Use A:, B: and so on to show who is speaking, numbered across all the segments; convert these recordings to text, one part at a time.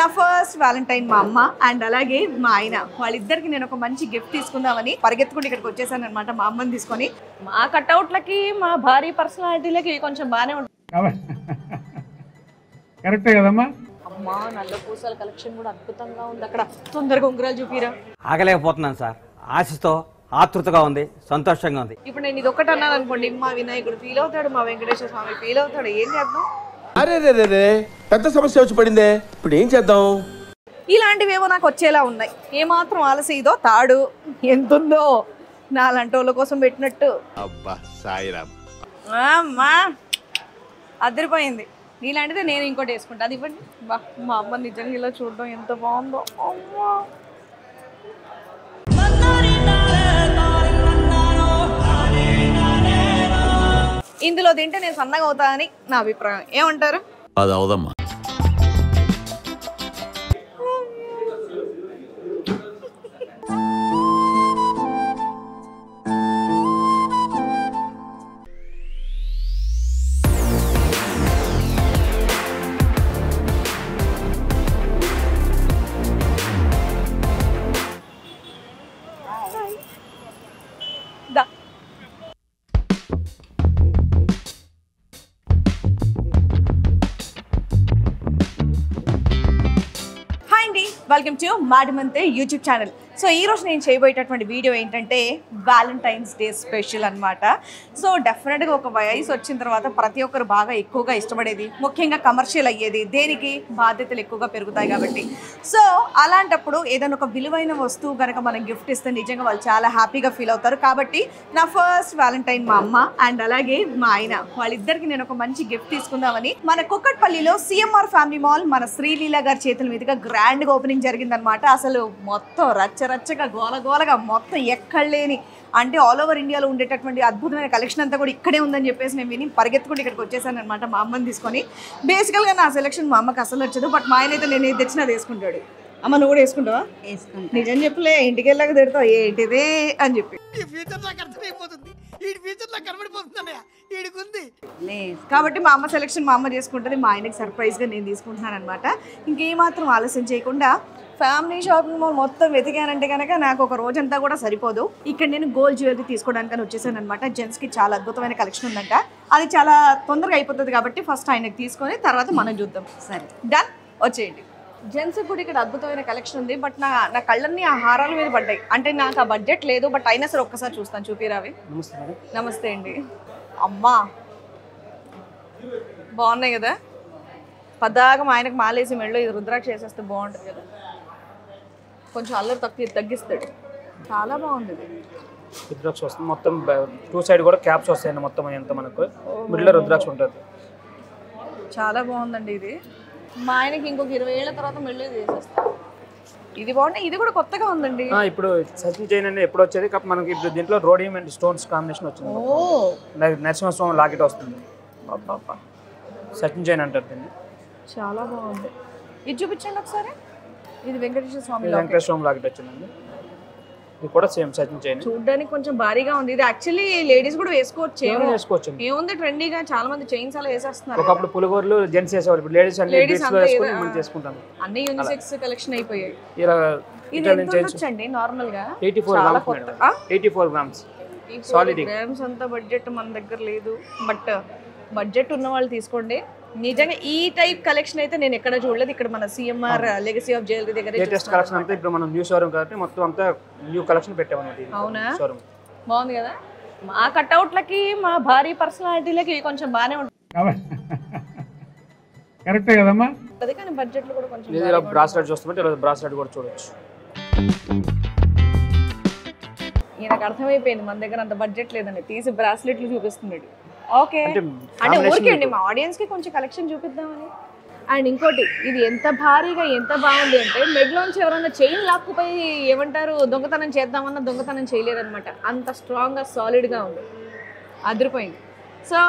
A: నా first Valentine మా అమ్మ అండ్ అలాగే మా ఆయన వాళ్ళిద్దరికి నేను ఒక మంచి గిఫ్ట్ తీసుకుందామని పరిగెత్తుకుంటూ ఇక్కడికి వచ్చేసాను అనమాట. మా అమ్మని తీసుకొని మా కట్అవుట్లకి మా భారీ పర్సనాలిటీలకి కొంచెం బాగానే ఉంటుంది.
B: కరెక్టే కదమ్మా.
A: అమ్మా నల్ల పూసల కలెక్షన్ కూడా అద్భుతంగా ఉంది. అక్కడ తొందరగా ఉంగరాలు చూపిరా.
C: ఆగలేకపోతున్నాను సార్, ఆశతో ఆతృతగా ఉంది, సంతోషంగా ఉంది.
A: ఇప్పుడు నేను ఇది ఒకటి అన్నాను అనుకోండి, మా వినాయకుడు ఫీల్ అవుతాడు, మా వెంకటేశ్వర స్వామి ఫీల్ అవుతాడు. ఏం చేద్దాం?
D: అరే రే రే రే పెద్ద సమస్య వచ్చి పడిందే, ఇప్పుడు ఏం చేద్దాం?
A: ఇలాంటివేవో నాకు వచ్చేలా ఉన్నాయి. ఏమాత్రం ఆలస్యం ఇదో తాడు ఎంతుందో నాలంటి వాళ్ళ కోసం పెట్టినట్టు.
D: అబ్బా సాయిరామ్,
A: అమ్మా అదిరిపోయింది. నీలాంటిదే నేను ఇంకోటి వేసుకుంటా. అది ఇవ్వండి. బా మా అమ్మ నిజంగా ఇలా చూడడం ఎంత బాగుందో. అమ్మా ఇందులో తింటే నేను సన్నగా అవుతా అని నా అభిప్రాయం. ఏమంటారు?
D: అది అవదమ్మా. వెల్కమ్ టు మాడిమంతే యూట్యూబ్ ఛానల్. సో ఈరోజు నేను చేయబోయేటటువంటి వీడియో ఏంటంటే వ్యాలంటైన్స్ డే స్పెషల్ అనమాట. సో డెఫినెట్గా ఒక వయసు వచ్చిన తర్వాత ప్రతి ఒక్కరు బాగా ఎక్కువగా ఇష్టపడేది, ముఖ్యంగా కమర్షియల్ అయ్యేది దేనికి? బాధ్యతలు ఎక్కువగా పెరుగుతాయి కాబట్టి. సో అలాంటప్పుడు ఏదైనా ఒక విలువైన వస్తువు కనుక మనం గిఫ్ట్ ఇస్తే నిజంగా వాళ్ళు చాలా హ్యాపీగా ఫీల్ అవుతారు. కాబట్టి నా ఫస్ట్ వ్యాలంటైన్ మా అమ్మ అండ్ అలాగే మా ఆయన వాళ్ళిద్దరికి నేను ఒక మంచి గిఫ్ట్ తీసుకుందామని మన కుక్కట్పల్లిలో సిఎంఆర్ ఫ్యామిలీ మాల్ మన శ్రీలీల గారి చేతుల మీదుగా గ్రాండ్గా ఓపెనింగ్ జరిగిందనమాట. అసలు మొత్తం రచ్చరచ్చగా గోలగోలగా మొత్తం ఎక్కడలేని అంటే ఆల్ ఓవర్ ఇండియాలో ఉండేటటువంటి అద్భుతమైన కలెక్షన్ అంతా కూడా ఇక్కడే ఉందని చెప్పేసి నేను విని పరిగెత్తుకుంటూ ఇక్కడికి వచ్చేసాను అనమాట మా అమ్మని తీసుకొని. బేసికల్గా నా సెలెక్షన్ మా అమ్మకి అసలు నచ్చదు, బట్ మా ఆయన అయితే నేను ఏది తెచ్చినా అది వేసుకుంటాడు. అమ్మ నువ్వు కూడా వేసుకుంటావా? నిజం చెప్పలే, ఇంటికి వెళ్ళాక తిడతావు ఏంటిదే అని చెప్పి. కాబట్టి మా అమ్మ సెలెక్షన్ మా అమ్మ చేసుకుంటుంది, మా ఆయనకి సర్ప్రైజ్గా నేను తీసుకుంటున్నాను అనమాట. ఇంకేమాత్రం ఆలస్యం చేయకుండా ఫ్యామిలీ షాపింగ్ మాల్ మొత్తం వెతికానంటే కనుక నాకు ఒక రోజంతా కూడా సరిపోదు. ఇక్కడ నేను గోల్డ్ జ్యువెలరీ తీసుకోవడానికి వచ్చేసాను అనమాట. జెంట్స్కి చాలా అద్భుతమైన కలెక్షన్ ఉందంట, అది చాలా తొందరగా అయిపోతుంది కాబట్టి ఫస్ట్ ఆయనకి తీసుకొని తర్వాత మనం చూద్దాం. సరే డన్, వచ్చేయండి. జెంట్స్ కూడా ఇక్కడ అద్భుతమైన కలెక్షన్ ఉంది, బట్ నా కళ్ళన్నీ ఆ హారాల మీద పడ్డాయి. అంటే నాకు ఆ బడ్జెట్ లేదు, బట్ అయినా సరే ఒక్కసారి చూస్తాను. చూపిరావి. నమస్తే అండి. అమ్మా బాగున్నాయి కదా, పద్దాక మా ఆయనకు మాలేసి మెళ్ళో ఇది రుద్రాక్ష వేసేస్తే బాగుంటుంది కదా, కొంచెం అల్లరి తగ్గిస్తాడు. చాలా బాగుంది.
B: రుద్రాక్ష వస్తుంది మొత్తం, టూ సైడ్ కూడా క్యాప్స్ వస్తాయండి మొత్తం. ఎంత మనకు మిడిల్ రుద్రాక్ష ఉంటుంది.
A: చాలా బాగుందండి ఇది. మా ఆయనకి ఇంకొక 20 ఏళ్ల తర్వాత మెళ్ళో వేసేస్తాం. ఇది బాగుంది. ఇది కూడా కొత్తగా ఉందండి.
B: ఇప్పుడు సచిన్ చైన్ అండి ఎప్పుడు వచ్చేది, మనకి ఇప్పుడు దీంట్లో రోడియం అండ్ స్టోన్స్ కాంబినేషన్ వచ్చింది. నరసింహస్వామి లాకెట్ వస్తుంది. సచిన్ చైన్ అంటారు దీన్ని.
A: చాలా బాగుంది. ఇది చూపించండి ఒకసారి. ఇది వెంకటేశ్వర స్వామి
B: లాకెట్ వచ్చిందండి. ఇది కూడా సేమ్ సచిన్ చైన్.
A: చూడడానికి కొంచెం భారీగా ఉంది. ఇది యాక్చువల్లీ లేడీస్ కూడా వేసుకోవచ్చు. ఏముంది ట్రెండీగా చాలా మంది చైన్స్ అలా వేసేస్తున్నారు.
B: ఒకప్పుడు పులిగోర్లు జెంట్స్ వేసేవారు, ఇప్పుడు లేడీస్ అన్ని చేసుకుంటాను.
A: అన్ని యూనిసెక్స్ కలెక్షన్ అయిపోయాయి.
B: ఇలా
A: ఇది ఎంత వచ్చండి నార్మల్ గా?
B: 84 గ్రామ్స్ సాలిడ్
A: గ్రామ్స్. అంత బడ్జెట్ మన దగ్గర లేదు, బట్ బడ్జెట్ ఉన్న వాళ్ళు తీసుకోండి. నిజంగా ఈ టైప్ కలెక్షన్ అయితే నేను ఎక్కడ చూడలేదు. ఇక్కడ మన సిఎంఆర్ లెగసీ ఆఫ్ జ్యువెలరీ దగ్గర
B: లేటెస్ట్ కలెక్షన్ అంతా ఇప్పుడు మనం న్యూ షోరూమ్ కాబట్టి మొత్తం అంతా న్యూ కలెక్షన్ పెట్టామన్నమాట.
A: అవునా, బాగుంది కదా. మా కట్అవుట్లకి మా భారీ పర్సనాలిటీలకి కొంచెం బాగానే ఉంటుంది.
B: కరెక్టే కదమ్మా.
A: అదే కానీ బడ్జెట్లో కూడా కొంచెం.
B: బ్రాస్లెట్ చూస్తుంటే బ్రాస్లెట్ కూడా చూడొచ్చు.
A: ఈయనకు అర్థమైపోయింది మన దగ్గర అంత బడ్జెట్ లేదని, తీసి బ్రాస్లెట్లు చూపిస్తున్నాడు. ఓకే అంటే ఊరికే అండి మా ఆడియన్స్కి కొంచెం కలెక్షన్ చూపిద్దామని. అండ్ ఇంకోటి, ఇది ఎంత భారీగా ఎంత బాగుంది అంటే మెడ్లోంచి ఎవరైనా చైన్ లాక్కుపోయి ఏమంటారు దొంగతనం చేద్దామన్నా దొంగతనం చేయలేరనమాట. అంత స్ట్రాంగ్గా సాలిడ్గా ఉంది, అదిరిపోయింది. సో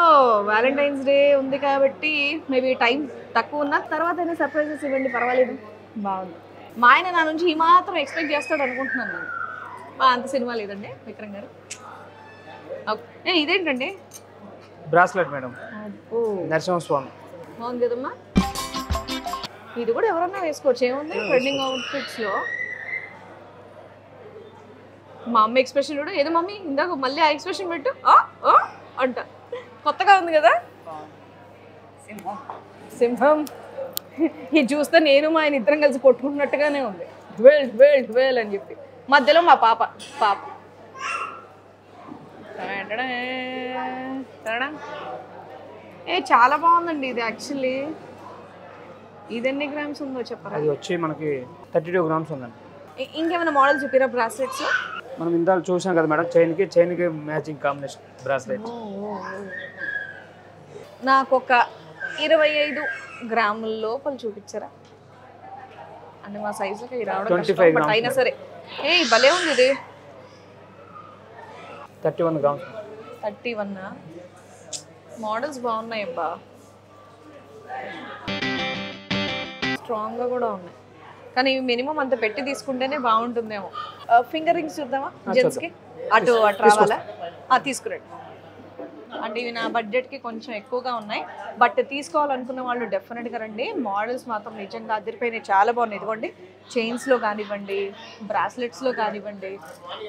A: వ్యాలంటైన్స్ డే ఉంది కాబట్టి మేబీ టైం తక్కువ ఉన్న తర్వాత అయినా సర్ప్రైజెస్ ఇవ్వండి, పర్వాలేదు. బాగుంది. మా ఆయన నా నుంచి ఈ మాత్రం ఎక్స్పెక్ట్ చేస్తాడు అనుకుంటున్నాను నేను. అంత సినిమా లేదండి విక్రమ్ గారు. ఇదేంటండి?
B: Bracelet madam, Narasimhaswamy.
A: బాగుంది కదమ్మా. ఇది కూడా ఎవరన్నా వేసుకోవచ్చు, ఏముంది ట్రెండింగ్ అవుట్ఫిట్స్లో. మా అమ్మ ఎక్స్ప్రెషన్ కూడా ఏదో మమ్మీ ఇందాక మళ్ళీ ఆ ఎక్స్ప్రెషన్ పెట్టు అంట, కొత్తగా ఉంది కదా. సింహం ఇది చూస్తే నేను మా ఆయన ఇద్దరం కలిసి కొట్టుకుంటున్నట్టుగానే ఉంది, డ్వేల్ డ్వేల్ డ్వేల్ అని చెప్పి. మధ్యలో మా పాప చాలా బాగుందండి ఇది. యాక్చువల్లీ ఇది ఎన్ని గ్రామ్స్ ఉందో చెప్పరా?
B: అది వచ్చి మనకి 32 గ్రామ్స్ ఉందండి.
A: ఇంకేమైనా మోడల్ చూపిరా బ్రాస్లెట్స్?
B: మనం ఇందాక చూసాం కదా మేడం, చైన్కి మ్యాచింగ్ కాంబినేషన్ బ్రాస్లెట్.
A: నాకు ఒక 25 గ్రాముల లోపల చూపించరా? అంటే మా సైజుకి ఇది రావడం
B: 25
A: బట్ అయినా సరే భలే ఉంది ఇది.
B: 31 గ్రామ్స్.
A: 31 మోడల్స్ బాగున్నాయి అబ్బా, స్ట్రాంగ్గా కూడా ఉన్నాయి. కానీ ఇవి మినిమం అంత పెట్టి తీసుకుంటేనే బాగుంటుందేమో. ఫింగర్ రింగ్స్ చూద్దామా జెంట్స్కి? అటు రావాలా? తీసుకురండి. అంటే ఇవి నా బడ్జెట్కి కొంచెం ఎక్కువగా ఉన్నాయి, బట్ తీసుకోవాలనుకున్న వాళ్ళు డెఫినెట్గా రండి. మోడల్స్ మాత్రం నిజంగా అదిరిపోయినాయి, చాలా బాగున్నాయి. ఇదిగోండి చైన్స్లో కానివ్వండి, బ్రాస్లెట్స్లో కానివ్వండి.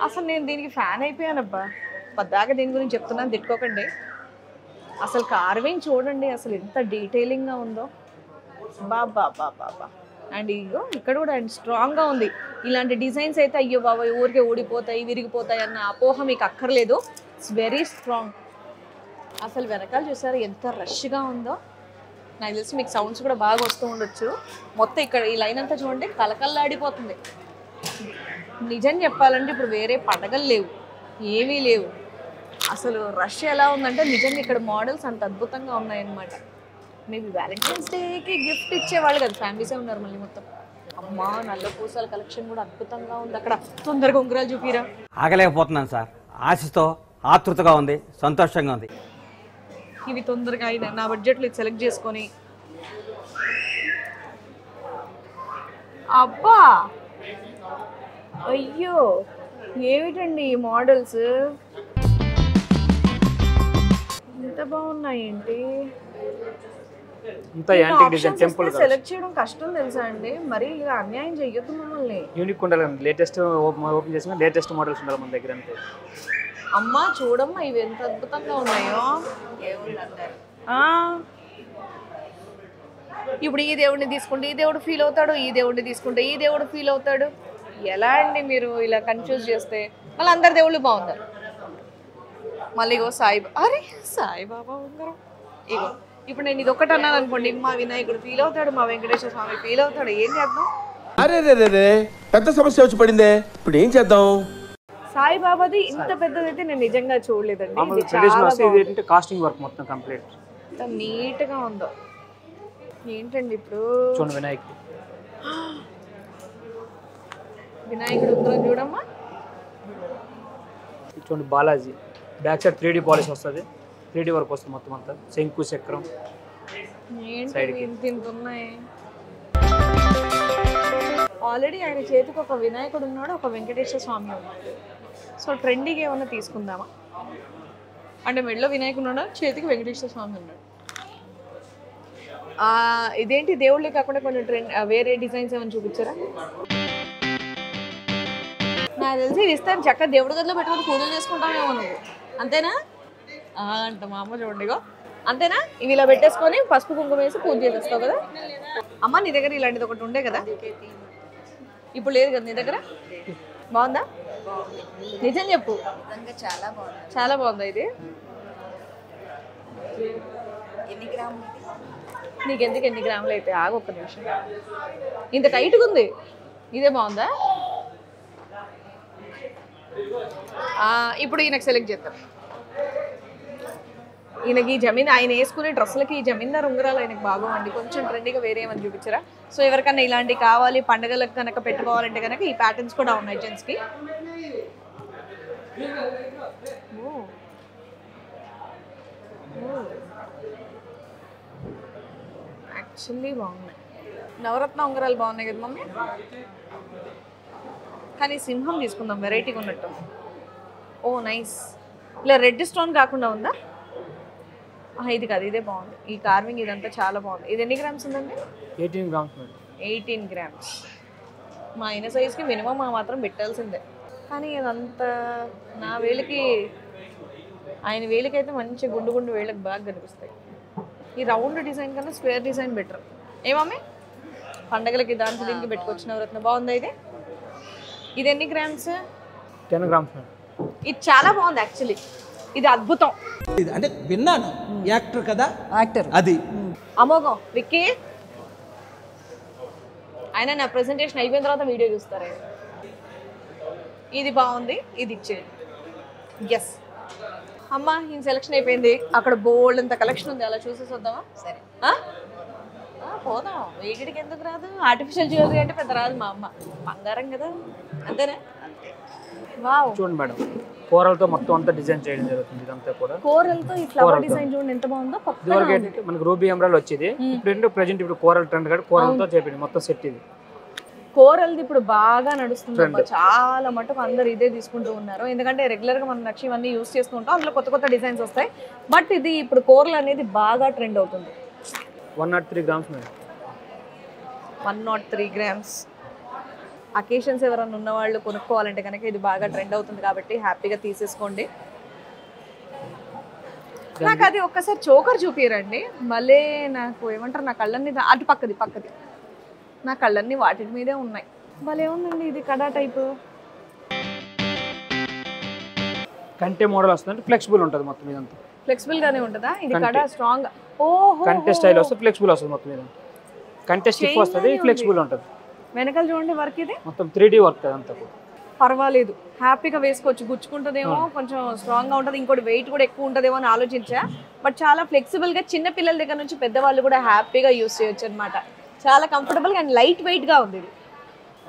A: అసలు నేను దీనికి ఫ్యాన్ అయిపోయానబ్బా. పద్దాకా దీని గురించి చెప్తున్నాను, తిట్టుకోకండి. అసలు కార్వింగ్ చూడండి అసలు ఎంత డీటెయిలింగ్గా ఉందో, బాబా బాబా. అండ్ ఇగో ఇక్కడ కూడా అండ్ స్ట్రాంగ్గా ఉంది. ఇలాంటి డిజైన్స్ అయితే అయ్యో బాబా ఊరికే ఊడిపోతాయి విరిగిపోతాయి అన్న అపోహ మీకు అక్కర్లేదు. It's very strong. అసలు వెనకాల చూసారు ఎంత రష్గా ఉందో. నాకు తెలిసి మీకు సౌండ్స్ కూడా బాగా వస్తూ ఉండొచ్చు. మొత్తం ఇక్కడ ఈ లైన్ అంతా చూడండి కలకల్లాడిపోతుంది. నిజం చెప్పాలంటే ఇప్పుడు వేరే పండగలు లేవు, ఏమీ లేవు. అసలు రష్ ఎలా ఉందంటే నిజంగా ఇక్కడ మోడల్స్ అంత అద్భుతంగా ఉన్నాయన్నమాట. మేబీ వ్యాలంటైన్స్ డేకి గిఫ్ట్ ఇచ్చేవాళ్ళు కదా, ఫ్యామిలీసే ఉన్నారు మళ్ళీ మొత్తం. అమ్మా నల్ల పూసల కలెక్షన్ కూడా అద్భుతంగా ఉంది. అక్కడ తొందరగా ఉంగరాలు చూపిరా.
C: ఆగలేకపోతున్నాను సార్, ఆశతో ఆతృతగా ఉంది, సంతోషంగా ఉంది.
A: ఇవి తొందరగా అయినా నా బడ్జెట్లో ఇది సెలెక్ట్ చేసుకొని. అబ్బా అయ్యో ఏమిటండి ఈ మోడల్స్ ఇంత బాగున్నాయి ఏంటి? సెలెక్ట్ చేయడం కష్టం తెలుసా అండి, మరి ఇలా అన్యాయం చెయ్యొద్దు మమ్మల్ని.
B: యూనిక్ ఉండాలి, లేటెస్ట్ ఓపెన్ చేసిన లేటెస్ట్ మోడల్స్ ఉండాలి మన దగ్గర అంతే.
A: అమ్మా చూడమ్మా ఇవి ఎంత అద్భుతంగా ఉన్నాయో. ఇప్పుడు ఈ దేవుడిని తీసుకుంటే ఈ దేవుడు ఫీల్ అవుతాడు, ఈ దేవుడిని తీసుకుంటే ఈ దేవుడు ఫీల్ అవుతాడు. ఎలా అండి మీరు ఇలా కన్ఫ్యూజ్ చేస్తే? మళ్ళీ అందరి దేవుళ్ళు బాగున్నారు. మళ్ళీ ఇగో సాయిబాబా ఉంగరం. ఇగో ఇప్పుడు నేను ఇది ఒకటి అన్నాను అనుకోండి, మా వినాయకుడు ఫీల్ అవుతాడు, మా వెంకటేశ్వర స్వామి ఫీల్ అవుతాడు. ఏం చేద్దాం?
E: అరే పెద్ద సమస్య వచ్చి పడిందే, ఇప్పుడు ఏం చేద్దాం?
A: సాయిబాబాది ఇంత పెద్దదైతే నేను నిజంగా చూడలేదండి.
B: కాస్టింగ్ వర్క్ మొత్తం కంప్లీట్
A: ఎంత నీట్ గా ఉందో. ఏంటండి ఇప్పుడు
B: చూడండి
A: వినాయకుడు ఉంగరం చూడమ్మా.
B: చూడండి Balaji back side 3D polish వస్తుంది, 3D వర్క్ వస్తుంది మొత్తం అంతా. శంకు చక్రం
A: ఇంత ఉన్నాయి. ఆల్రెడీ ఆయన చేతికి ఒక వినాయకుడు ఉన్నాడు, ఒక వెంకటేశ్వర స్వామి ఉన్నాడు. సో ట్రెండీగా ఏమన్నా తీసుకుందామా? అంటే మెడలో వినాయకుడు ఉన్నాడు, చేతికి వెంకటేశ్వర స్వామి ఉన్నాడు. ఇదేంటి దేవుళ్ళే కాకుండా కొంచెం వేరే డిజైన్స్ ఏమైనా చూపించారా? నాకు తెలిసి ఇది ఇస్తాను చక్కగా దేవుడి గదిలో పెట్టుకొని పూజలు చేసుకుంటామేమో నువ్వు, అంతేనా? అంట మా అమ్మ చూడండిగో, అంతేనా? ఇవి ఇలా పెట్టేసుకొని పసుపు కుంకుమ వేసి పూజ చేసేస్తావు కదా. అమ్మ నీ దగ్గర ఇలాంటిది ఒకటి ఉండే కదా, ఇప్పుడు లేదు కదా నీ దగ్గర? బాగుందా? నిజం చెప్పు. చాలా బాగుందా ఇది? నీకెందుకు ఎన్ని గ్రాములు అయితే? ఆగు ఒక్క నిమిషం. ఇంత టైట్గా ఉంది, ఇదే బాగుందా? ఇప్పుడు ఈయనకు సెలెక్ట్ చేద్దాం. ఈయనకి ఆయన వేసుకునే డ్రెస్సులకి ఈ జమీందార్ ఉంగరాలు ఆయనకు బాగోండి. కొంచెం ట్రెండీగా వేరే ఏమని చూపించరా? సో ఎవరికన్నా ఇలాంటివి కావాలి పండుగలకు కనుక పెట్టుకోవాలంటే కనుక ఈ ప్యాటర్న్స్ కూడా ఉన్నాయి జెంట్స్కి. యాక్చువల్లీ బాగున్నాయి. నవరత్న ఉంగరాలు బాగున్నాయి కదా మమ్మీ. కానీ సింహం తీసుకుందాం, వెరైటీగా ఉన్నట్టు. ఓ నైస్. ఇలా రెడ్ స్టోన్ కాకుండా ఉందా? ఇది కాదు, ఇదే బాగుంది. ఈ కార్వింగ్ ఇదంతా చాలా బాగుంది. ఇది ఎన్ని గ్రామ్స్ ఉందండి?
B: 18 గ్రామ్స్ మేడం.
A: 18 గ్రామ్స్. మా ఆయన సైజ్కి మినిమం మాత్రం పెట్టాల్సిందే. కానీ ఇదంతా నా వేలికి, ఆయన వేలికి అయితే మంచి గుండు గుండు వేళ్ళకి బాగా కనిపిస్తాయి. ఈ రౌండ్ డిజైన్ కన్నా స్క్వేర్ డిజైన్ బెటర్. ఏమమ్మే పండగలకి దానికి దీనికి పెట్టుకొచ్చిన నవరత్న బాగుందా ఇది? ఇది ఎన్ని గ్రామ్స్?
B: 10 grams madam.
A: ఇది చాలా బాగుంది యాక్చువల్లీ. ఇది అద్భుతం.
F: అంటే విన్నాను, యాక్టర్ కదా, యాక్టర్ అది
A: అమోఘం. విక్కీ ఆయన నా ప్రెజెంటేషన్ అయిపోయిన తర్వాత వీడియో చూస్తారు. ఇది బాగుంది, ఇది ఇచ్చేది. ఎస్ అమ్మా, ఈ సెలక్షన్ అయిపోయింది. అక్కడ బోల్డ్ అంత కలెక్షన్ ఉంది, అలా చూసేసి వద్దామా? సరే పోదాం. వీటికి ఎందుకు రాదు? ఆర్టిఫిషియల్ జ్యువెలరీ అంటే పెద్ద రాదు. మా అమ్మ బంగారం కదా, అంతేనా? వావ్,
B: చూడండి మేడం, కూరలతో మొత్తం అంతా డిజైన్ చేయడం జరుగుతుంది. ఇదంతా కూడా
A: కూరలతో ఈ ఫ్లవర్ డిజైన్ చూడండి ఎంత బాగుందో.
B: ఇదివరకు ఏంటంటే మనకి రూబీ ఎమరాల్డ్ వచ్చేది. ఇప్పుడు ప్రెజెంట్ ఇప్పుడు కూరల ట్రెండ్ కూడా కూరలతో చేపింది మొత్తం సెట్. ఇది
A: కూరలది ఇప్పుడు బాగా నడుస్తుంది. చాలా మటుకు అందరు ఇదే తీసుకుంటూ ఉన్నారు. ఎందుకంటే రెగ్యులర్ గా మనం నచ్చి ఇవన్నీ యూస్ చేస్తూ ఉంటాం. అందులో కొత్త కొత్త డిజైన్స్ వస్తాయి. బట్ ఇది ఇప్పుడు కూరలు అనేది బాగా ట్రెండ్ అవుతుంది.
B: 103 గ్రామ్స్ మేడం.
A: 103 గ్రామ్స్. అకేషన్స్ ఎవరైనా ఉన్న వాళ్ళు కొనుక్కోవాలంటే కనుక ఇది బాగా ట్రెండ్ అవుతుంది కాబట్టి హ్యాపీగా తీసేసుకోండి. నాకు అది ఒక్కసారి చోకర్ చూపిరండి. మళ్ళీ నాకు ఏమంటారు, నా కళ్ళన్నీ అటు పక్కది నా కళ్ళన్నీ వాటి మీదే ఉన్నాయి. భలే ఉందండి ఇది కడా టైపు.
B: కంటే మోడల్ వస్తుంది, ఫ్లెక్సిబుల్ ఉంటుంది మొత్తం ఇదంతా.
A: ఫ్లెక్సిబుల్ గానే ఉంటుందా? ఇది కడా స్ట్రాంగ్. ఓహో,
B: కంటే స్టైల్ వస్తుంది, ఫ్లెక్సిబుల్ వస్తుంది మొత్తం ఇదంతా. కంటే స్టిఫ్ వస్తుంది, ఫ్లెక్సిబుల్ ఉంటుంది.
A: వెనకాల చూడండి వర్క్, ఇది
B: మొత్తం 3D వర్క్ అదంతా కూడా.
A: పర్వాలేదు, హ్యాపీగా వేసుకోవచ్చు. గుచ్చుకుంటుందేమో, కొంచెం స్ట్రాంగ్ గా ఉంటుంది, ఇంకోటి వెయిట్ కూడా ఎక్కువ ఉంటుందేమో అని ఆలోచించా. బట్ చాలా ఫ్లెక్సిబుల్ గా చిన్న పిల్లల దగ్గర నుంచి పెద్దవాళ్ళు కూడా హ్యాపీగా యూస్ చేయొచ్చు అనమాట. చాలా కంఫర్టబుల్ అండ్ లైట్ వెయిట్ గా ఉంది. ఇది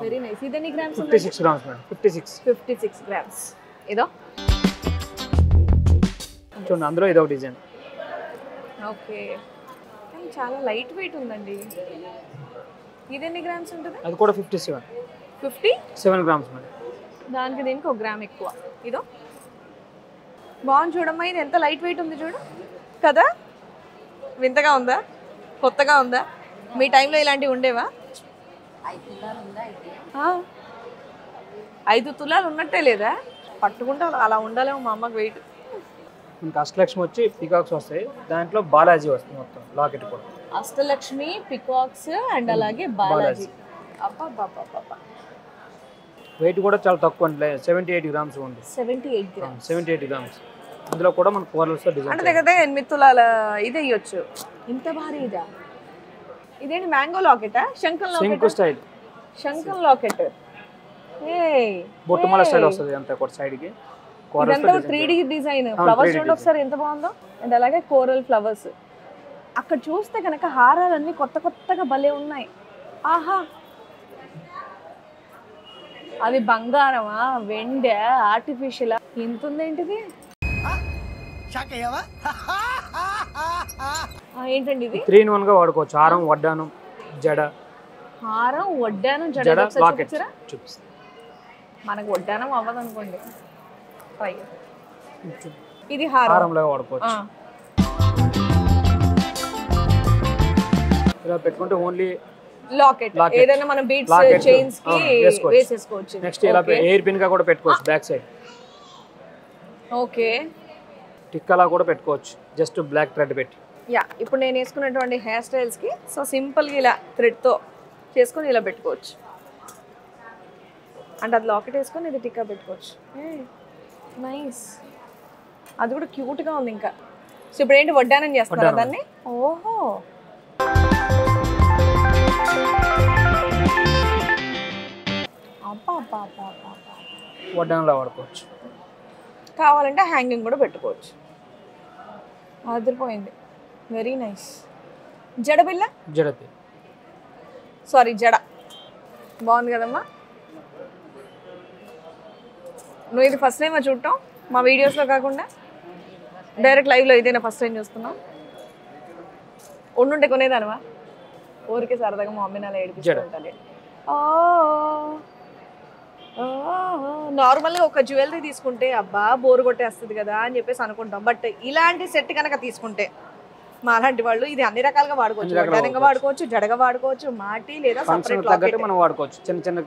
A: వెరీ నైస్. ఇది ఎన్ని గ్రామ్స్?
B: 56 grams madam.
A: 56 గ్రామ్స్. ఏదో
B: చూడండి, అందులో ఇదో డిజైన్.
A: ఓకే, కానీ చాలా లైట్ వెయిట్ ఉందండి. ఇది ఎన్ని గ్రామ్స్ ఉంటుంది?
B: అది కూడా 57 గ్రామ్స్ మేడం.
A: దానికి దీనికి 1 గ్రామ్ ఎక్కువ. ఇదో బాగుంది చూడమ్మా. ఇది ఎంత లైట్ వెయిట్ ఉంది చూడు కదా. వింతగా ఉందా? కొత్తగా ఉందా? మీ టైంలో ఇలాంటివి ఉండేవా? 5 తులాలు ఉన్నట్టే లేదా? పట్టుకుంటే అలా ఉండాలేమో మా అమ్మకి వెయిట్.
B: మనకి అష్టలక్ష్మి వచ్చి పికాక్స్ వస్తాయి, దాంట్లో బాలాజీ వస్తుంది మొత్తం లాకెట్ కూడా.
A: అష్టలక్ష్మి, పికాక్స్ అండ్ అలాగే బాలాజీ. అబ్బా,
B: వెయిట్ కూడా చాలా తక్కువ అండి, 78 గ్రామ్స్ ఉంది.
A: 78
B: గ్రామ్స్. అందులో కూడా మన కూరలతో డిజైన్
A: అంటే దగ్గర 8 తులాల ఇది అయ్యొచ్చు. ఇంత భారీ ఇదా? ఇదేంటి మ్యాంగో లాకెటా?
B: శంకు స్టైల్.
A: శంఖం లాకెట్.
B: బొట్టుమల స్టైల్ వస్తుంది అంతా కూడా సైడ్ కి.
A: ఇదంతా 3D డిజైన్. ఫ్లవర్స్ చూడండి ఒకసారి ఎంత బాగుందో. అండ్ అలాగే కోరల్ ఫ్లవర్స్. అక్కడ చూస్తే కనుక హారాలన్నీ కొత్త కొత్తగా భలే ఉన్నాయి. ఆహా, అది బంగారమా, వెండి, ఆర్టిఫిషియల్? ఎంత ఉందేంటిది? ఏంటండి ఇది?
B: 3 in 1 గా వాడుకోవచ్చు. హారం, వడ్డానం, జడ.
A: హారం, వడ్డానం, జడ.
B: లాకెట్ చూపిస్తా.
A: మనకు వడ్డానం అవ్వదు అనుకోండి. ఇది హారంలో
B: వాడుకోవచ్చు. ఇలా పెట్టుకుంటే ఓన్లీ
A: లాకెట్. ఏదైనా మనం బీడ్స్, చైన్స్ కి వేసేసుకోవచ్చు.
B: నెక్స్ట్ ఇలా ఎయిర్ పిన్ గా కూడా పెట్టుకోవచ్చు బ్యాక్ సైడ్.
A: ఓకే,
B: టిక్కాలా కూడా పెట్టుకోవచ్చు, జస్ట్ బ్లాక్ థ్రెడ్ పెట్టి.
A: యా, ఇప్పుడు నేను వేసుకున్నటువంటి హెయిర్ స్టైల్స్ కి సో సింపుల్ గా ఇలా థ్రెడ్ తో చేసుకొని ఇలా పెట్టుకోవచ్చు. అంటే అది లాకెట్ వేసుకొని ఇది టిక్కా పెట్టుకోవచ్చు. నైస్, అది కూడా క్యూట్ గా ఉంది. ఇంకా సో ఇప్పుడు ఏంటి, వడ్డానం చేస్తున్నారా దాన్ని? ఓహో,
B: వడ్డానంలో వాడుకోవచ్చు.
A: కావాలంటే హ్యాంగింగ్ కూడా పెట్టుకోవచ్చు. అదిరిపోయింది, వెరీ నైస్. జడబిల్ల,
B: జడపి,
A: సారీ జడ. బాగుంది కదమ్మా. నువ్వు ఇది ఫస్ట్ టైం చూడటం మా వీడియోస్లో కాకుండా డైరెక్ట్ లైవ్లో ఇదేనా ఫస్ట్ టైం చూస్తున్నావు? ఉండుంటే కొనేదానివా? ఊరికే సరదాగా మా మమ్మీని అలా ఏడిపిస్తుంటాను. నార్మల్గా ఒక జ్యువెలరీ తీసుకుంటే అబ్బా బోరు కొట్టేస్తుంది కదా అని చెప్పేసి అనుకుంటాం. బట్ ఇలాంటి సెట్ కనుక తీసుకుంటే
D: మాలాంటి వాళ్ళు ఇది అన్ని రకాలుగా వాడుకోవచ్చు, వడ్డానంగా వాడుకోవచ్చు, జడగా వాడుకోవచ్చు, మాటి లేదా
B: ఫంక్షన్ తగ్గట్టు మనం వాడుకోవచ్చు. చిన్న చిన్న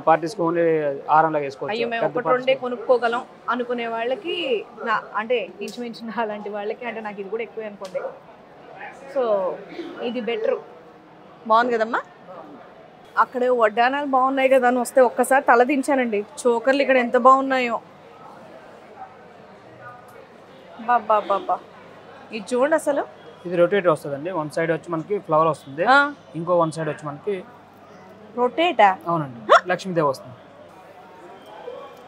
B: పార్టీస్కి ఓన్లీ ఆరంలాగా వేసుకోవచ్చు.
D: అయ్యో మేము ఒకటి రెండే కొనుక్కోగలం అనుకునే వాళ్ళకి అంటే ఇంచుమించు అలాంటి వాళ్ళకి అంటే నాకు ఇది కూడా ఎక్కువే అనుకోండి. సో ఇది బెటర్. బాగుంది కదమ్మా. అక్కడే వడ్డానాలు బాగున్నాయి కదా అని వస్తే ఒక్కసారి తలదించానండి. చోకర్లు ఇక్కడ ఎంత బాగున్నాయో బాబా బాబా. ఇది చూడండి అసలు.
B: ఇది రొటేట్ వస్తుందండి. వన్ సైడ్ వచ్చి మనకి ఫ్లవర్ వస్తుంది, ఇంకో వన్ సైడ్ వచ్చి మనకి
D: రొటేటా?
B: అవునండి, లక్ష్మీదేవి వస్తుంది.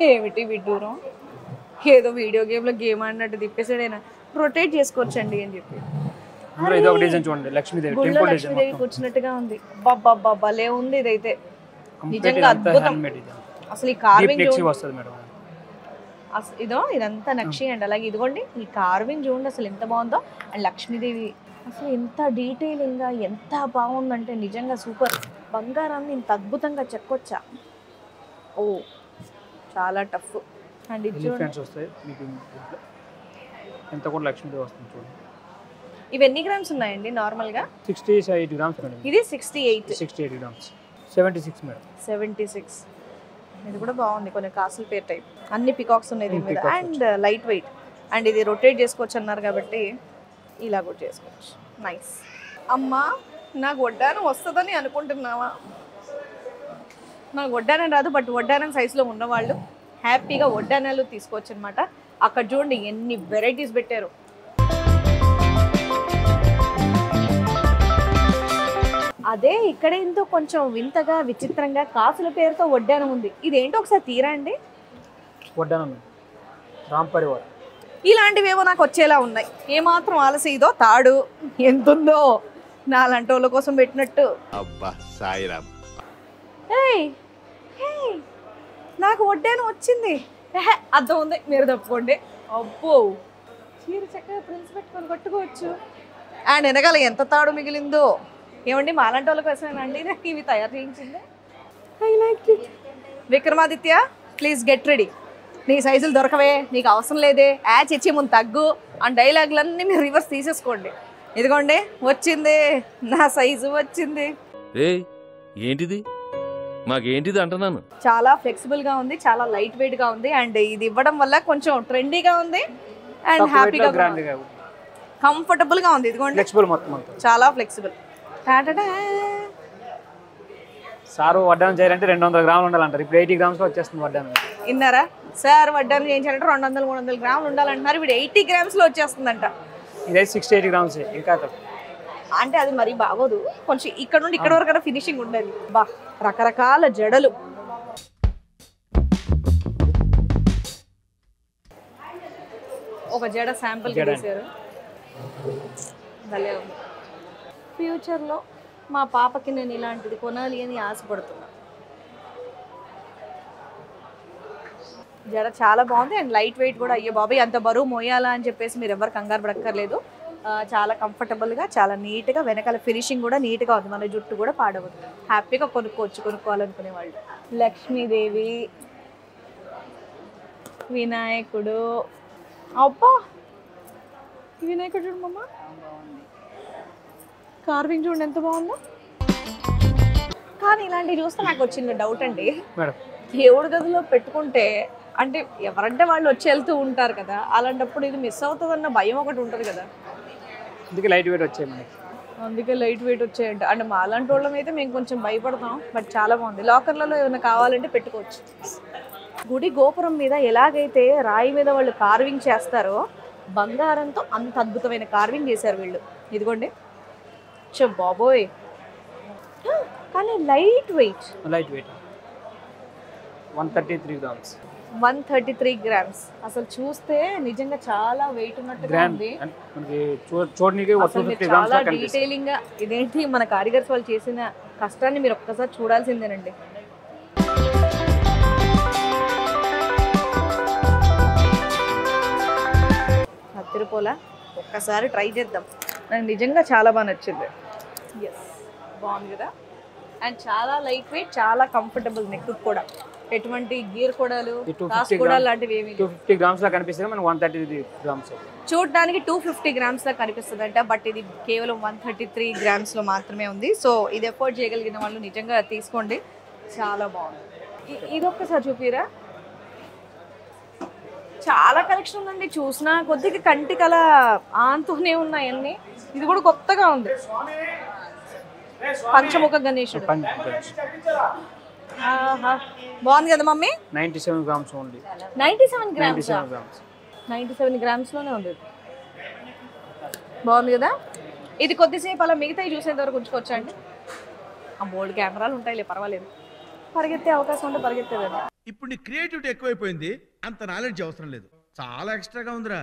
D: ఏమిటి విడ్డూరం, ఏదో వీడియో గేమ్లో గేమ్ ఆడినట్టు తిప్పేసాడైనా. రొటేట్ చేసుకోవచ్చండి అని చెప్పి.
B: ఇది ఒక డిజైన్ చూడండి, లక్ష్మీదేవి టెంపుల్ డిజైన్
D: లక్ష్మీదేవి కూర్చున్నట్టుగా ఉంది. బాబా భలే ఉంది ఇదైతే, నిజంగా అద్భుతం. అసలు ఈ కార్వింగ్
B: వస్తుంది మేడం.
D: ఇదో ఇదంతా నక్షి అండి. అలాగే ఇదిగోండి ఈ కార్వింగ్ చూడండి అసలు ఎంత బాగుందో. అండ్ లక్ష్మీదేవి అసలు ఎంత డీటెయిలింగ్గా ఎంత బాగుందంటే నిజంగా సూపర్. బంగారాన్ని ఇంత అద్భుతంగా చెక్కొచ్చా. ఓ చాలా టఫ్. అండ్ ఇది చూడండి
B: వస్తాయి మీకు, ఎంత కూడా లక్ష్మీదేవి వస్తుంది చూడండి.
D: ఇవి ఎన్ని గ్రామ్స్ ఉన్నాయండి నార్మల్గా?
B: 68 గ్రామ్స్ మేడం.
D: ఇది 68
B: గ్రామ్స్. 76 మేడం.
D: 76. ఇది కూడా బాగుంది, కొన్ని కాసులు పేర్ టైప్. అన్ని పికాక్స్ ఉన్నాయి దీని మీద. And light weight. అండ్ ఇది రొటేట్ చేసుకోవచ్చు అన్నారు కాబట్టి ఇలా కూడా చేసుకోవచ్చు. నైస్. అమ్మా నాకు వడ్డానం వస్తుందని అనుకుంటున్నావా? నాకు వడ్డానం రాదు, బట్ వడ్డానం సైజులో ఉన్నవాళ్ళు హ్యాపీగా వడ్డానాలు తీసుకోవచ్చు అనమాట. అక్కడ చూడండి ఎన్ని వెరైటీస్ పెట్టారు. అదే ఇక్కడ ఏంటో కొంచెం వింతగా విచిత్రంగా కాసుల పేరుతో వడ్డానం ఉంది. ఇదేంటో ఒకసారి తీరా అండి.
B: వడ్డానం రామ్ పరివార్.
D: ఇలాంటివి ఏవో నాకు వచ్చేలా ఉన్నాయి. ఏమాత్రం ఆలస్యం. ఇదో తాడు ఎంతుందో, నాలాంటి వాళ్ళ కోసం పెట్టినట్టు.
E: అబ్బా సాయిరామ్.
D: నాకు వడ్డానం వచ్చింది. అర్థం ఉంది, మీరు తప్పుకోండి. అబ్బో చీర చక్కగా ప్రిన్స్ పెట్టుకొని కట్టుకోవచ్చు. అండ్ వెనకాల ఎంత తాడు మిగిలిందో. ఏమండి మాలాంటి వాళ్ళ కోసమేనండి నాకు ఇవి తయారు చేయించింది. I like it. Vikramaditya please get ready. నీ సైజులు దొరకవే, నీకు అవసరం లేదే, చచ్చి ముందు తగ్గు అని డైలాగులన్నీ మీరు రివర్స్ తీసేసుకోండి. ఇదిగోండి వచ్చింది, నా సైజు వచ్చింది.
G: ఏంటిది మాకేంటిది అంటున్నాను.
D: చాలా ఫ్లెక్సిబుల్గా ఉంది, చాలా లైట్ వెయిట్గా ఉంది. అండ్ ఇది ఇవ్వడం వల్ల కొంచెం ట్రెండీగా ఉంది అండ్ హ్యాపీగా కంఫర్టబుల్గా ఉంది. ఇదిగోండి చాలా ఫ్లెక్సిబుల్.
B: సారు వడ్డానం చేయాలంటే 200 గ్రాములు ఉండాలంటారు. ఇప్పుడు 80 గ్రామ్స్ వచ్చేస్తుంది వడ్డానం.
D: విన్నారా? సార్ వడ్డానం చేయించాలంటే 200-300 గ్రాములు ఉండాలంటున్నారు. ఇప్పుడు 80 గ్రామ్స్లో వచ్చేస్తుందంట.
B: ఇదే 68 గ్రామ్స్ ఇంకా
D: అంటే అది మరీ బాగోదు. కొంచెం ఇక్కడ నుండి ఇక్కడ వరకు ఫినిషింగ్ ఉండదు. బా రకరకాల జడలు. ఒక జడ శాంపుల్ చేశారు. భలే ఉంది. ఫ్యూచర్లో మా పాపకి నేను ఇలాంటిది కొనాలి అని ఆశపడుతున్నా. జడ చాలా బాగుంది అండ్ లైట్ వెయిట్ కూడా. అయ్యో బాబాయ్ అంత బరువు మోయాలా అని చెప్పేసి మీరు ఎవరు కంగారు పడక్కర్లేదు. చాలా కంఫర్టబుల్గా, చాలా నీట్గా, వెనకాల ఫినిషింగ్ కూడా నీట్గా ఉంది. మన జుట్టు కూడా పాడవద్దు. హ్యాపీగా కొనుక్కోవాలనుకునే వాళ్ళు. లక్ష్మీదేవి, వినాయకుడు. అబ్బా వినాయకుడు చూడమ్మా, కార్వింగ్ చూడండి ఎంత బాగుందో. కానీ ఇలాంటివి చూస్తే నాకు వచ్చిన డౌట్ అండి, దేవుడి గదిలో పెట్టుకుంటే అంటే ఎవరంటే వాళ్ళు వచ్చి వెళ్తూ ఉంటారు కదా, అలాంటప్పుడు ఇది మిస్ అవుతుందన్న భయం ఒకటి ఉంటుంది కదా.
B: అందుకే లైట్ వెయిట్ వచ్చాయి మనకి.
D: అందుకే లైట్ వెయిట్ వచ్చాయంట. అంటే మాలాంటి వాళ్ళం అయితే మేము కొంచెం భయపడతాం. బట్ చాలా బాగుంది. లాకర్లలో ఏమైనా కావాలంటే పెట్టుకోవచ్చు. గుడి గోపురం మీద ఎలాగైతే రాయి మీద వాళ్ళు కార్వింగ్ చేస్తారో బంగారంతో అంత అద్భుతమైన కార్వింగ్ చేశారు వీళ్ళు. ఇదిగోండి బాబోయ్. కానీ లైట్ వెయిట్.
B: 133 గ్రామ్స్.
D: 133 గ్రామ్స్. అసలు చూస్తే నిజంగా చాలా వెయిట్ ఉన్నట్టుగా ఉంది. చాలా డీటెయిలింగ్ గా. ఇదేంటి మన కారిగర్స్ వాళ్ళు చేసిన కష్టాన్ని మీరు ఒక్కసారి చూడాల్సిందేనండి. తిరుపోలా ఒక్కసారి ట్రై చేద్దాం. నాకు నిజంగా చాలా బాగా నచ్చింది. ఎస్ బాగుంది కదా.
A: అండ్ చాలా లైట్ వెయిట్, చాలా కంఫర్టబుల్ నెక్ కూడా. ఎటువంటి గీర్ కూడాలు,
B: ఈ 250
A: కాస్ కూడా లాంటివి ఏమి
B: 250 గ్రామ్స్ లా కనిపిస్తుంది, మనకు 133 గ్రామ్స్.
A: చూడడానికి 250 గ్రామ్స్ లా కనిపిస్తుందంట, బట్ ఇది కేవలం 133 గ్రామ్స్ లో మాత్రమే ఉంది. సో ఇది ఎఫోర్డ్ చేయగలిగిన వాళ్ళు నిజంగా తీసుకోండి, చాలా బాగుంది. ఇది ఒక్కసారి చూపిరా, చాలా కలెక్షన్ ఉందండి. చూసినా కొద్దిగా కంటికి అలా ఆంతూనే ఉన్నాయి అన్ని. ఇది కూడా కొత్తగా ఉంది, పంచముఖ గణేశుడు. ఆహా, బాగుంది కదా mummy.
B: 97 grams only.
A: 97 grams,
B: 97 grams
A: 97 grams లోనే ఉంది. బాగుంది కదా. ఇది కొద్దిసేపు అలా మిగతాయి చూసేంత వరకు ఉంచుకోవచ్చా అండి? ఆ బోల్డ్ కెమెరాలు ఉంటాయిలే, పర్వాలేదు. పరిగెత్తే అవకాశం ఉంటే పరిగెత్తేదండి.
E: ఇప్పుడు నీ క్రియేటివిటీ ఎక్కువైపోయింది, అంత నాలెడ్జ్ అవసరం లేదు, చాలా ఎక్స్ట్రాగా ఉందిరా.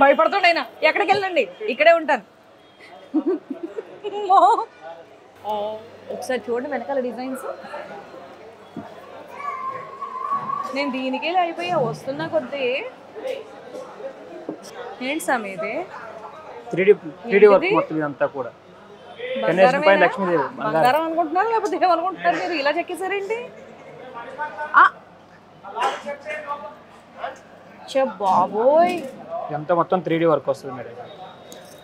A: భయపడుతుండైనా ఎక్కడికి వెళ్ళండి, ఇక్కడే ఉంటాను. ఒకసారి చూడండి వెనకాల డిజైన్స్. నేను దీనికి అయిపోయా, వస్తున్నా కొద్దీ. ఏంటి సామి ఇది?
B: 3D వర్క్ మొత్తం ఇదంతా కూడా. గణేశుని పైన లక్ష్మీదేవి
A: బంగారం అనుకుంటున్నారు లేకపోతే ఏమనుకుంటున్నారు మీరు? ఇలా చెక్కేసారేంటి? బాబోయ్,
B: ఇదంతా మొత్తం 3D వర్క్ వస్తుంది మేడం,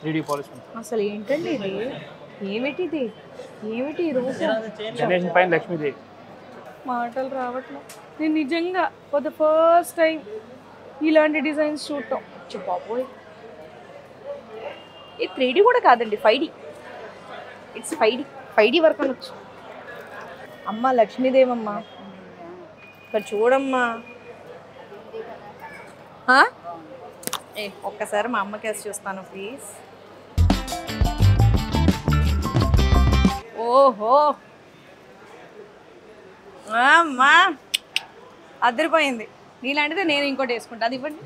B: 3D పాలిష్.
A: అసలు ఏంటండి ఇది? ఏమిటిది? ఏమిటి రోజు?
B: గణేశుని పైన లక్ష్మీదేవి.
A: మాటలు రావట్లేదు. నేను నిజంగా ఫర్ ద ఫస్ట్ టైం ఇలాంటి డిజైన్స్ చూడటం. బాబోయ్, ఇది 3D కూడా కాదండి, 5D. ఇట్స్ 5D వర్క్ అనొచ్చు. అమ్మ లక్ష్మీదేవమ్మ, ఇక్కడ చూడమ్మా. ఒక్కసారి మా అమ్మకి వేసి చూస్తాను ప్లీజ్. ఓహో అమ్మా, అదిరిపోయింది. ఇలాంటిదే నేను ఇంకోటి వేసుకుంటా, అది ఇవ్వండి.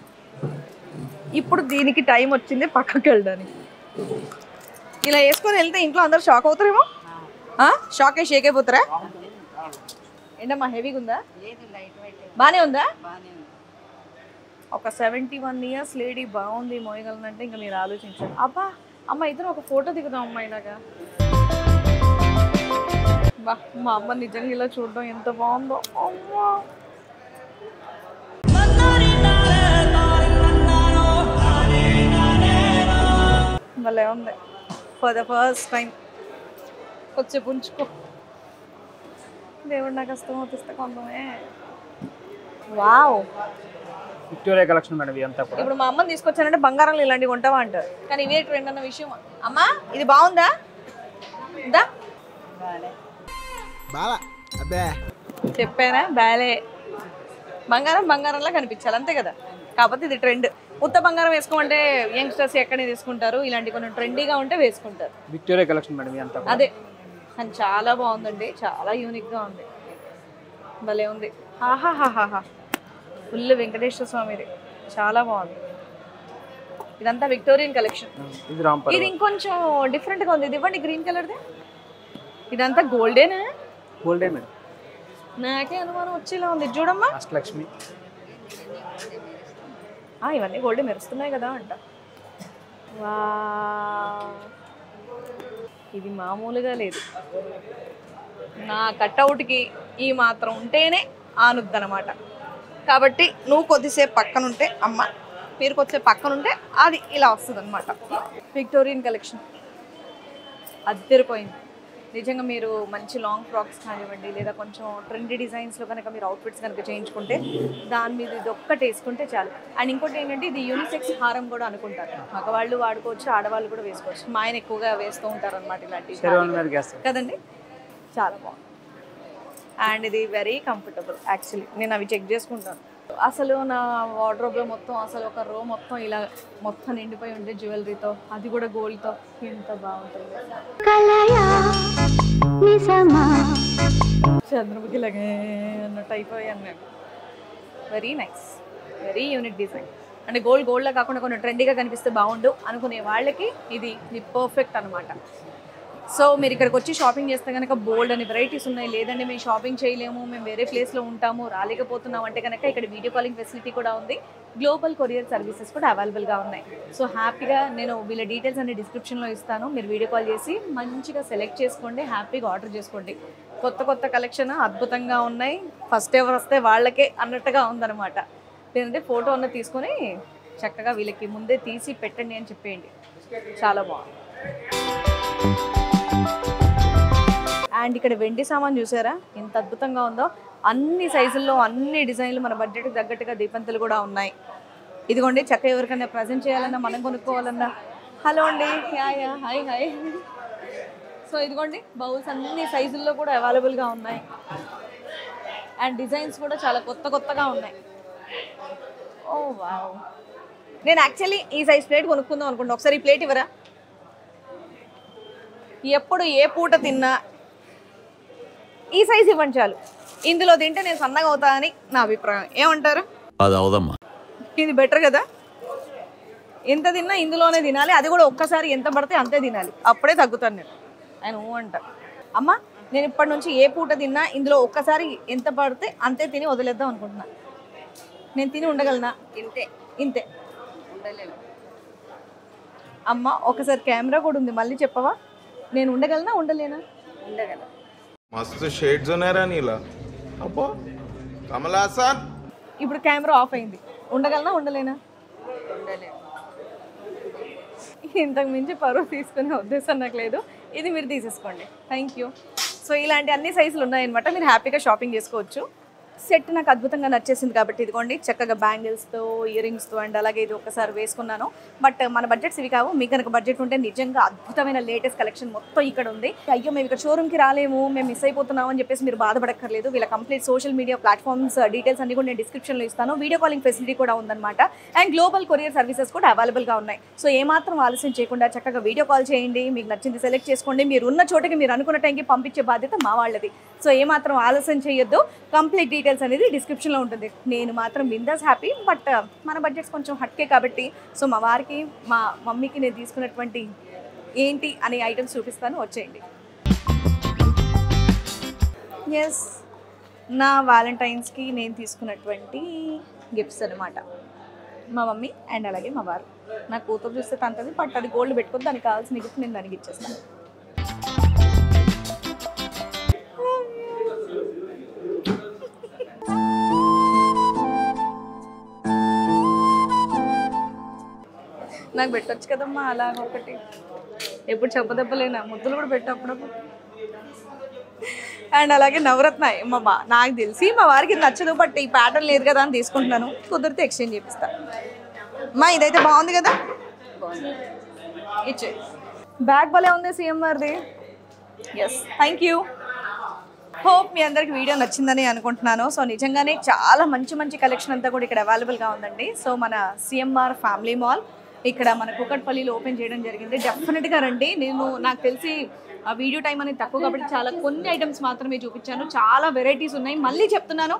A: ఇప్పుడు దీనికి టైం వచ్చింది పక్కకి వెళ్ళడానికి. ఇలా వేసుకొని వెళ్తే ఇంట్లో అందరు షాక్ అవుతారేమో. షాక్ అయ్యి షేక్ అయిపోతారా? ఏంటమ్మా హెవీగా ఉందా? బాగానే ఉందా? ఒక 71 ఇయర్స్ లేడీ బాగుంది మోయగలనంటే ఇంకా మీరు ఆలోచించండి. అబ్బా అమ్మ, ఇద్దరు ఒక ఫోటో దిగుదాం అమ్మ ఇలాగా. బా, మా అమ్మ నిజంగా ఇలా చూడడం ఎంత బాగుందో. అమ్మా భలే ఉంది. ఫర్ ద ఫస్ట్ టైం కొంచెం ఉంచుకో, దేవుడు నాకు కష్టం అవుతుంది కొందమే. వావ్,
B: విక్టోరియా కలెక్షన్ మేడం ఇదంతా కూడా.
A: ఇప్పుడు మా అమ్మని తీసుకొచ్చానంటే బంగారంలో ఇలాంటివి కొంటావా అంటారు, కానీ ఇవే ట్రెండ్ అన్న విషయం. అమ్మా ఇది బాగుందా? ఉందా? చెప్పానా బాలే. బంగారం బంగారంలా కనిపించాలి అంతే కదా. కాకపోతే ఇది ట్రెండ్. ఉత్త బంగారం వేసుకోమంటే యంగ్స్టర్స్ ఎక్కడే తీసుకుంటారు, ఇలాంటి కొన్ని ట్రెండీగా ఉంటే వేసుకుంటారు.
B: విక్టోరియా కలెక్షన్ మేడం ఇదంతా.
A: అదే, కానీ చాలా బాగుందండి, చాలా యూనిక్గా ఉంది, భలే ఉంది. ఆహాహాహా, ఫుల్ వెంకటేశ్వర స్వామిది, చాలా బాగుంది. ఇదంతా విక్టోరియన్ కలెక్షన్. ఇది ఇంకొంచెం డిఫరెంట్గా ఉంది. ఇది ఇవ్వండి, గ్రీన్ కలర్ది. ఇదంతా గోల్డేనా?
B: గోల్డే మేడం.
A: నాకే అనుమానం వచ్చేలా ఉంది. చూడమ్మా,
B: అష్టలక్ష్మి.
A: ఇవన్నీ గోల్డ్ మెరుస్తున్నాయి కదా అంట. వా, ఇది మామూలుగా లేదు. నా కట్అవుట్కి ఈ మాత్రం ఉంటేనే ఆనుద్దనమాట. కాబట్టి నువ్వు కొద్దిసేపు పక్కనుంటే అమ్మ, మీరు కొద్దిసేపు పక్కనుంటే అది ఇలా వస్తుంది అనమాట. విక్టోరియన్ కలెక్షన్ అద్దరిపోయింది నిజంగా. మీరు మంచి లాంగ్ ఫ్రాక్స్ కానివ్వండి, లేదా కొంచెం ట్రెండీ డిజైన్స్లో కనుక మీరు అవుట్ఫిట్స్ కనుక చేయించుకుంటే దాని మీద ఇది ఒక్కటి వేసుకుంటే చాలు. అండ్ ఇంకోటి ఏంటంటే ఇది యూనిసెక్స్ హారం కూడా అనుకుంటారు. మగవాళ్ళు వాడుకోవచ్చు, ఆడవాళ్ళు కూడా వేసుకోవచ్చు. మా ఆయన ఎక్కువగా వేస్తూ ఉంటారు అనమాట ఇలాంటివి కదండి. చాలా బాగుంది. అండ్ ఇది వెరీ కంఫర్టబుల్. యాక్చువల్లీ నేను అవి చెక్ చేసుకుంటాను. అసలు నా వార్డ్రోబ్లో మొత్తం అసలు ఒక రో మొత్తం ఇలా మొత్తం నిండిపోయి ఉంటే జ్యువెలరీతో, అది కూడా గోల్డ్తో, ఎంత బాగుంటుంది. చంద్రముఖి లాగే అన్నట్టు అయిపోయాను నేను. Very nice, very unique design. అంటే గోల్డ్లా కాకుండా కొన్ని ట్రెండీగా కనిపిస్తే బాగుండు అనుకునే వాళ్ళకి ఇది పర్ఫెక్ట్ అనమాట. సో మీరు ఇక్కడికి వచ్చి షాపింగ్ చేస్తే కనుక బోల్డ్ అని వెరైటీస్ ఉన్నాయి. లేదండి మేము షాపింగ్ చేయలేము, మేము వేరే ప్లేస్లో ఉంటాము, రాలేకపోతున్నాం అంటే కనుక ఇక్కడ వీడియో కాలింగ్ ఫెసిలిటీ కూడా ఉంది. గ్లోబల్ కొరియర్ సర్వీసెస్ కూడా అవైలబుల్గా ఉన్నాయి. సో హ్యాపీగా నేను వీళ్ళ డీటెయిల్స్ అన్ని డిస్క్రిప్షన్లో ఇస్తాను. మీరు వీడియో కాల్ చేసి మంచిగా సెలెక్ట్ చేసుకోండి, హ్యాపీగా ఆర్డర్ చేసుకోండి. కొత్త కలెక్షన్ అద్భుతంగా ఉన్నాయి. ఫస్ట్ ఎవరు వస్తే వాళ్ళకే అన్నట్టుగా ఉందన్నమాట. లేదంటే ఫోటో అన్న తీసుకొని చక్కగా వీళ్ళకి ముందే తీసి పెట్టండి అని చెప్పేయండి. చాలా బాగుంది. అండ్ ఇక్కడ వెండి సామాన్ చూసారా ఎంత అద్భుతంగా ఉందో. అన్ని సైజుల్లో అన్ని డిజైన్లు మన బడ్జెట్కి తగ్గట్టుగా దీపంతులు కూడా ఉన్నాయి. ఇదిగోండి చక్కగా ఎవరికైనా ప్రజెంట్ చేయాలన్నా మనం కొనుక్కోవాలన్నా. హలో అండి, హాయ్ హాయ్. సో ఇదిగోండి బౌల్స్ అన్ని సైజుల్లో కూడా అవైలబుల్గా ఉన్నాయి. అండ్ డిజైన్స్ కూడా చాలా కొత్తగా ఉన్నాయి. ఓ వావ్. నేను యాక్చువల్లీ ఈ సైజ్ ప్లేట్ కొనుక్కుందాం అనుకుంటా. ఒకసారి ఈ ప్లేట్ ఇవ్వరా? ఎప్పుడు ఏ పూట తిన్నా ఈ సైజ్ ఇవ్వండి చాలు. ఇందులో తింటే నేను సన్నగా అవుతా అని నా అభిప్రాయం. ఏమంటారు?
H: అది అవదమ్మా.
A: ఇది బెటర్ కదా. ఎంత తిన్నా ఇందులోనే తినాలి. అది కూడా ఒక్కసారి ఎంత పడితే అంతే తినాలి, అప్పుడే తగ్గుతాను నేను. ఆయన అంట అమ్మ నేను ఇప్పటి నుంచి ఏ పూట తిన్నా ఇందులో ఒక్కసారి ఎంత పడితే అంతే తిని వదిలేద్దాం అనుకుంటున్నా. నేను తిని ఉండగలనా? ఇంతే ఉండలేను. అమ్మ ఒకసారి కెమెరా కూడా ఉంది, మళ్ళీ చెప్పవా? నేను ఉండగలనా ఉండలేనా? ఉండగలను.
I: మస్తు షేడ్స్ ఉన్నారా నీలా. అబ్బో కమలాసన్.
A: ఇప్పుడు కెమెరా ఆఫ్ అయింది. ఉండగలనా ఉండలేనా? ఉండలేను. ఇంతకు మించి పరువు తీసుకునే ఉద్దేశం నాకు లేదు. ఇది మీరు తీసేసుకోండి. Thank you. సో ఇలాంటి అన్ని సైజులు ఉన్నాయన్నమాట. మీరు హ్యాపీగా షాపింగ్ చేసుకోవచ్చు. సెట్ నాకు అద్భుతంగా నచ్చేసింది కాబట్టి ఇదిగోండి చక్కగా బ్యాంగిల్స్తో ఇయర్ రింగ్స్తో అండ్ అలాగే ఇది ఒకసారి వేసుకున్నాను. బట్ మన బడ్జెట్స్ ఇవి కావు. మీకు కనుక బడ్జెట్ ఉంటే నిజంగా అద్భుతమైన లేటెస్ట్ కలెక్షన్ మొత్తం ఇక్కడ ఉంది. అయ్యో మేము ఇక్కడ షోరూమ్కి రాలేము, మేము మిస్ అయిపోతున్నాం అని చెప్పేసి మీరు బాధపడక్కర్లేదు. వీళ్ళ complete social media platforms details అన్ని కూడా నేను డిస్క్రిప్షన్లో ఇస్తాను. వీడియో కాలింగ్ ఫెసిలిటీ కూడా ఉందన్నమాట. అండ్ గ్లోబల్ కొరియర్ సర్వీసెస్ కూడా అవైలబుల్గా ఉన్నాయి. సో ఏమాత్రం ఆలస్యం చేయకుండా చక్కగా వీడియో కాల్ చేయండి. మీకు నచ్చింది సెలెక్ట్ చేసుకోండి. మీరు ఉన్న చోటకి మీరు అనుకున్న టైంకి పంపించే బాధ్యత మా వాళ్ళది. సో ఏమాత్రం ఆలస్యం చేయొద్దు. కంప్లీట్ డీటెయిల్స్ అనేది డిస్క్రిప్షన్లో ఉంటుంది. నేను మాత్రం బిందాస్ హ్యాపీ. బట్ మన బడ్జెట్స్ కొంచెం హట్కే కాబట్టి సో మా వారికి మా మమ్మీకి నేను తీసుకున్నటువంటి ఏంటి అనే ఐటమ్స్ చూపిస్తాను, వచ్చేయండి. ఎస్, నా వ్యాలంటైన్స్కి నేను తీసుకున్నటువంటి గిఫ్ట్స్ అనమాట. మా మమ్మీ అండ్ అలాగే మా వారు. నా కూతురు చూస్తే తంతది, బట్ అది గోల్డ్ పెట్టుకుని దానికి కావాల్సిన గిఫ్ట్ నేను దానికి ఇచ్చేస్తాను. నాకు పెట్టొచ్చు కదమ్మా అలాగ ఒకటి. ఎప్పుడు చెప్పదెబ్బలేనా, ముద్దులు కూడా పెట్టప్పుడప్పుడు. అండ్ అలాగే నవరత్న నాకు తెలిసి మా వారికి నచ్చదు, బట్ ఈ ప్యాటర్న్ లేదు కదా అని తీసుకుంటున్నాను. కుదిరితే ఎక్స్చేంజ్ చేపిస్తాను. మా ఇదైతే బాగుంది కదా, ఇచ్చే. బ్యాగ్ భలే ఉంది సిఎంఆర్ది. Yes, thank you. హోప్ మీ అందరికి వీడియో నచ్చిందని అనుకుంటున్నాను. సో నిజంగానే చాలా మంచి కలెక్షన్ అంతా కూడా ఇక్కడ అవైలబుల్గా ఉందండి. సో మన సిఎంఆర్ ఫ్యామిలీ మాల్ ఇక్కడ మన కూకట్పల్లిలో ఓపెన్ చేయడం జరిగింది. డెఫినెట్గా రండి. నాకు తెలిసి ఆ వీడియో టైం అనేది తక్కువ కాబట్టి చాలా కొన్ని ఐటమ్స్ మాత్రమే చూపించాను. చాలా వెరైటీస్ ఉన్నాయి. మళ్ళీ చెప్తున్నాను,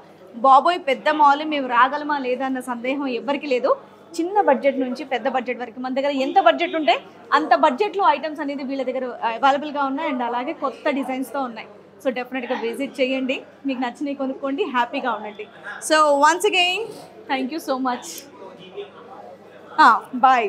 A: బాబోయ్ పెద్ద మాల్ మేము రాగలమా లేదా అన్న సందేహం ఎవరికి లేదు. చిన్న బడ్జెట్ నుంచి పెద్ద బడ్జెట్ వరకు మన దగ్గర ఎంత బడ్జెట్ ఉంటే అంత బడ్జెట్లో ఐటమ్స్ అనేది వీళ్ళ దగ్గర అవైలబుల్గా ఉన్నాయి. అండ్ అలాగే కొత్త డిజైన్స్తో ఉన్నాయి. సో డెఫినెట్గా విజిట్ చేయండి. మీకు నచ్చినవి కొనుక్కోండి, హ్యాపీగా ఉండండి. So once again thank you so much. Bye.